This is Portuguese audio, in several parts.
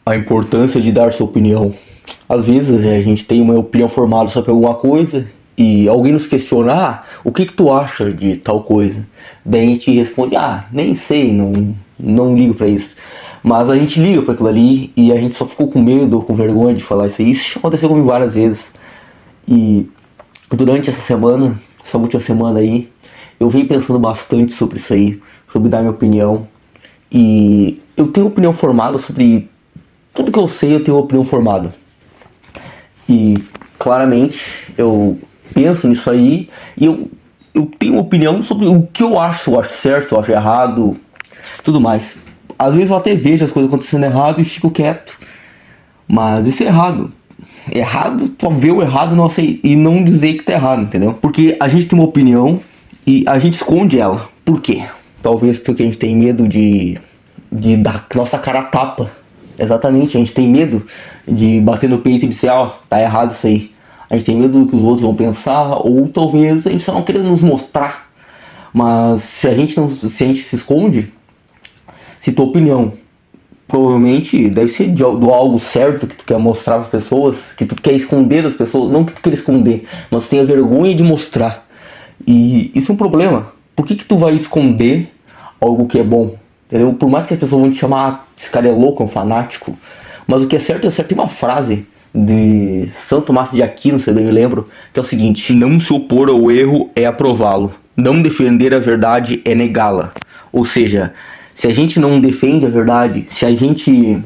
a importância de dar sua opinião. Às vezes a gente tem uma opinião formada sobre alguma coisa e alguém nos questiona, o que tu acha de tal coisa? Daí a gente responde, nem sei, não ligo pra isso. Mas a gente liga pra aquilo ali e a gente só ficou com medo ou com vergonha de falar isso aí. Isso já aconteceu comigo várias vezes. E durante essa última semana aí, eu venho pensando bastante sobre isso aí, sobre dar minha opinião. E eu tenho opinião formada sobre tudo que eu sei, eu tenho opinião formada. E claramente eu penso nisso aí e eu tenho uma opinião sobre o que eu acho, se eu acho certo, se eu acho errado, tudo mais. Às vezes eu até vejo as coisas acontecendo errado e fico quieto. Mas isso é errado. Errado, tu ver o errado e não dizer que tá errado, entendeu? Porque a gente tem uma opinião e a gente esconde ela. Por quê? Talvez porque a gente tem medo de dar nossa cara a tapa. Exatamente, a gente tem medo de bater no peito e dizer, tá errado isso aí. A gente tem medo do que os outros vão pensar, ou talvez a gente só não queira nos mostrar. Mas se a gente se esconde, se tua opinião provavelmente deve ser do algo certo que tu quer mostrar para as pessoas, que tu quer esconder das pessoas, não que tu queira esconder, mas tu tenha vergonha de mostrar. E isso é um problema. Por que tu vai esconder algo que é bom? Entendeu? Por mais que as pessoas vão te chamar, esse cara é louco, é um fanático, mas o que é certo é certo. Tem uma frase de Santo Tomás de Aquino, se eu bem me lembro, que é o seguinte: não se opor ao erro é aprová-lo, não defender a verdade é negá-la. Ou seja, se a gente não defende a verdade, se a gente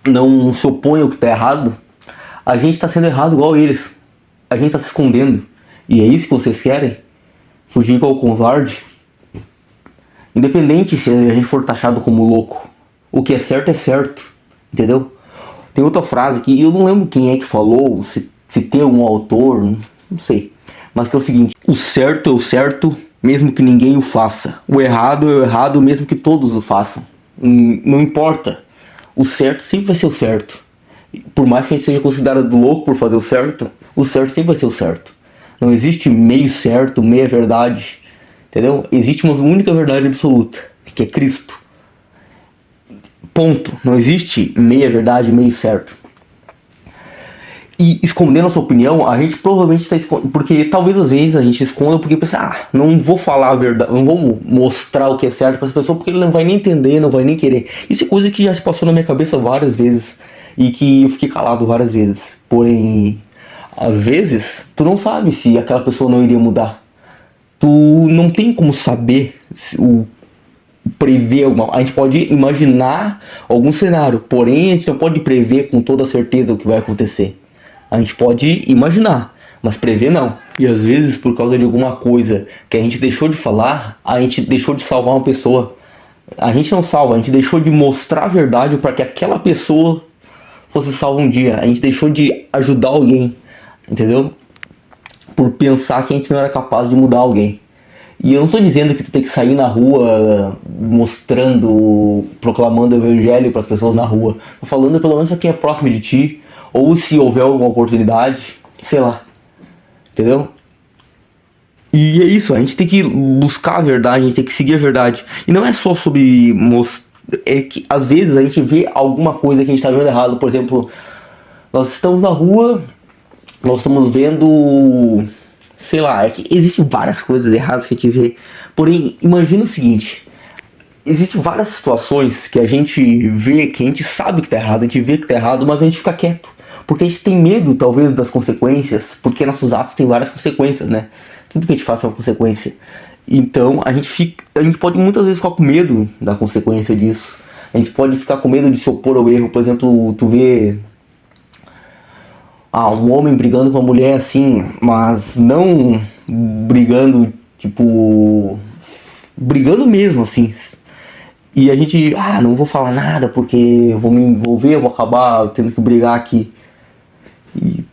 não se opõe ao que está errado, a gente está sendo errado igual eles. A gente está se escondendo. E é isso que vocês querem? Fugir igual covarde? Independente se a gente for taxado como louco, o que é certo, entendeu? Tem outra frase que eu não lembro quem é que falou, se tem algum autor, não sei. Mas que é o seguinte: o certo é o certo, mesmo que ninguém o faça. O errado é o errado, mesmo que todos o façam. Não importa. O certo sempre vai ser o certo. Por mais que a gente seja considerado louco por fazer o certo sempre vai ser o certo. Não existe meio certo, meia verdade. Entendeu? Existe uma única verdade absoluta, que é Cristo. Ponto. Não existe meia verdade, meio certo. E escondendo a sua opinião, a gente provavelmente está escondendo. Porque talvez às vezes a gente esconda porque pensa, não vou falar a verdade, não vou mostrar o que é certo para as pessoas porque ele não vai nem entender, não vai nem querer. Isso é coisa que já se passou na minha cabeça várias vezes e que eu fiquei calado várias vezes. Porém, às vezes, tu não sabe se aquela pessoa não iria mudar. Tu não tem como saber prever alguma. A gente pode imaginar algum cenário, porém a gente não pode prever com toda certeza o que vai acontecer. A gente pode imaginar, mas prever não. E às vezes, por causa de alguma coisa que a gente deixou de falar, a gente deixou de salvar uma pessoa. A gente não salva, a gente deixou de mostrar a verdade para que aquela pessoa fosse salva um dia. A gente deixou de ajudar alguém, entendeu? Por pensar que a gente não era capaz de mudar alguém. E eu não estou dizendo que tu tem que sair na rua mostrando, proclamando o evangelho para as pessoas na rua. Tô falando pelo menos a quem é próximo de ti, ou se houver alguma oportunidade, sei lá. Entendeu? E é isso, a gente tem que buscar a verdade, a gente tem que seguir a verdade. E não é só sobre é que às vezes a gente vê alguma coisa que a gente está vendo errado. Por exemplo, nós estamos na rua, nós estamos vendo, sei lá, é que existem várias coisas erradas que a gente vê. Porém, imagina o seguinte: existem várias situações que a gente vê, que a gente sabe que tá errado, a gente vê que tá errado, mas a gente fica quieto. Porque a gente tem medo, talvez, das consequências, porque nossos atos têm várias consequências, né? Tudo que a gente faz é uma consequência. Então, a gente pode muitas vezes ficar com medo da consequência disso. A gente pode ficar com medo de se opor ao erro. Por exemplo, tu vê um homem brigando com uma mulher assim, mas não brigando, tipo, brigando mesmo assim. E a gente, não vou falar nada porque eu vou me envolver, eu vou acabar tendo que brigar aqui. E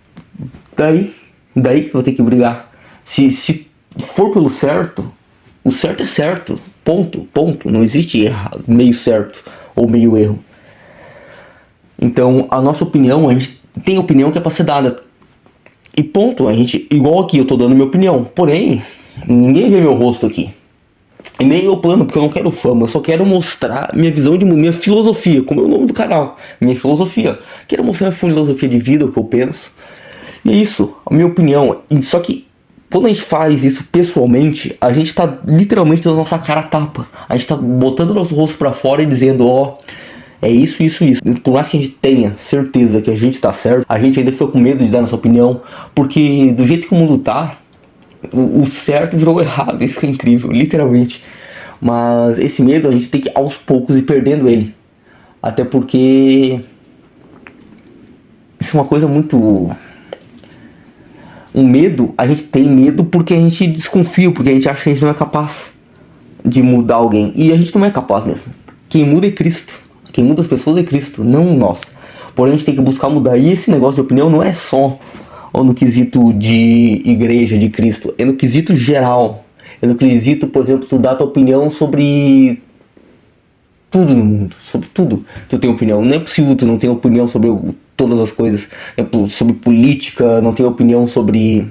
daí que tu vai ter que brigar. Se for pelo certo, o certo é certo. Ponto. Não existe meio certo ou meio erro. Então, a nossa opinião, a gente tem opinião que é pra ser dada. E ponto. A gente, igual aqui, eu tô dando minha opinião. Porém, ninguém vê meu rosto aqui. E nem meu plano, porque eu não quero fama, eu só quero mostrar minha visão de mundo, minha filosofia, como é o nome do canal, minha filosofia. Quero mostrar minha filosofia de vida, o que eu penso. E é isso, a minha opinião. E só que quando a gente faz isso pessoalmente, a gente tá literalmente dando nossa cara a tapa. A gente tá botando nosso rosto pra fora e dizendo, ó, é isso, isso, isso. Por mais que a gente tenha certeza que a gente tá certo, a gente ainda fica com medo de dar nossa opinião, porque do jeito que o mundo tá, o certo virou errado. Isso que é incrível, literalmente. Mas esse medo a gente tem que aos poucos ir perdendo ele. Até porque isso é uma coisa muito... Um medo, a gente tem medo porque a gente desconfia, porque a gente acha que a gente não é capaz de mudar alguém. E a gente não é capaz mesmo. Quem muda é Cristo. Quem muda as pessoas é Cristo, não nós. Porém a gente tem que buscar mudar. E esse negócio de opinião não é só no quesito de igreja, de Cristo. É no quesito geral. É no quesito, por exemplo, tu dá tua opinião sobre tudo no mundo. Sobre tudo tu tem opinião. Não é possível tu não ter opinião sobre todas as coisas. Sobre política, não ter opinião sobre...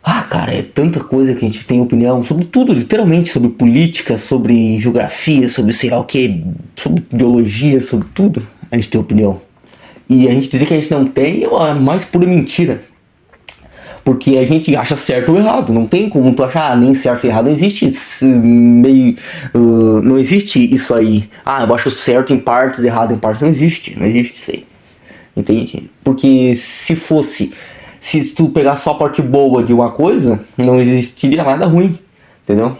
Ah, cara, é tanta coisa que a gente tem opinião sobre tudo, literalmente, sobre política, sobre geografia, sobre sei lá o que, sobre biologia, sobre tudo, a gente tem opinião. E a gente dizer que a gente não tem é a mais pura mentira. Porque a gente acha certo ou errado, não tem como tu achar nem certo ou errado, não existe não existe isso aí. Ah, eu acho certo em partes, errado em partes, não existe isso aí. Entende? Porque se tu pegar só a parte boa de uma coisa, não existiria nada ruim, entendeu?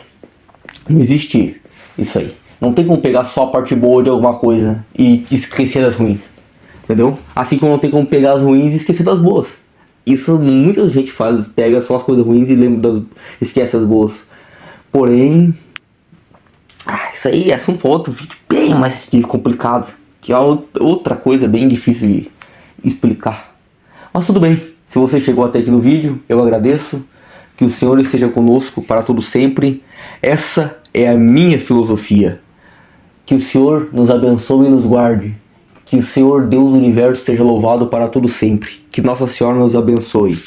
Não existe isso aí. Não tem como pegar só a parte boa de alguma coisa e esquecer das ruins, entendeu? Assim como não tem como pegar as ruins e esquecer das boas. Isso muita gente faz, pega só as coisas ruins e esquece as boas. Porém, isso aí é assunto para outro vídeo bem mais complicado, que é outra coisa bem difícil de explicar. Mas tudo bem, se você chegou até aqui no vídeo, eu agradeço. Que o Senhor esteja conosco para todo sempre. Essa é a minha filosofia. Que o Senhor nos abençoe e nos guarde. Que o Senhor Deus do Universo seja louvado para todo sempre. Que Nossa Senhora nos abençoe.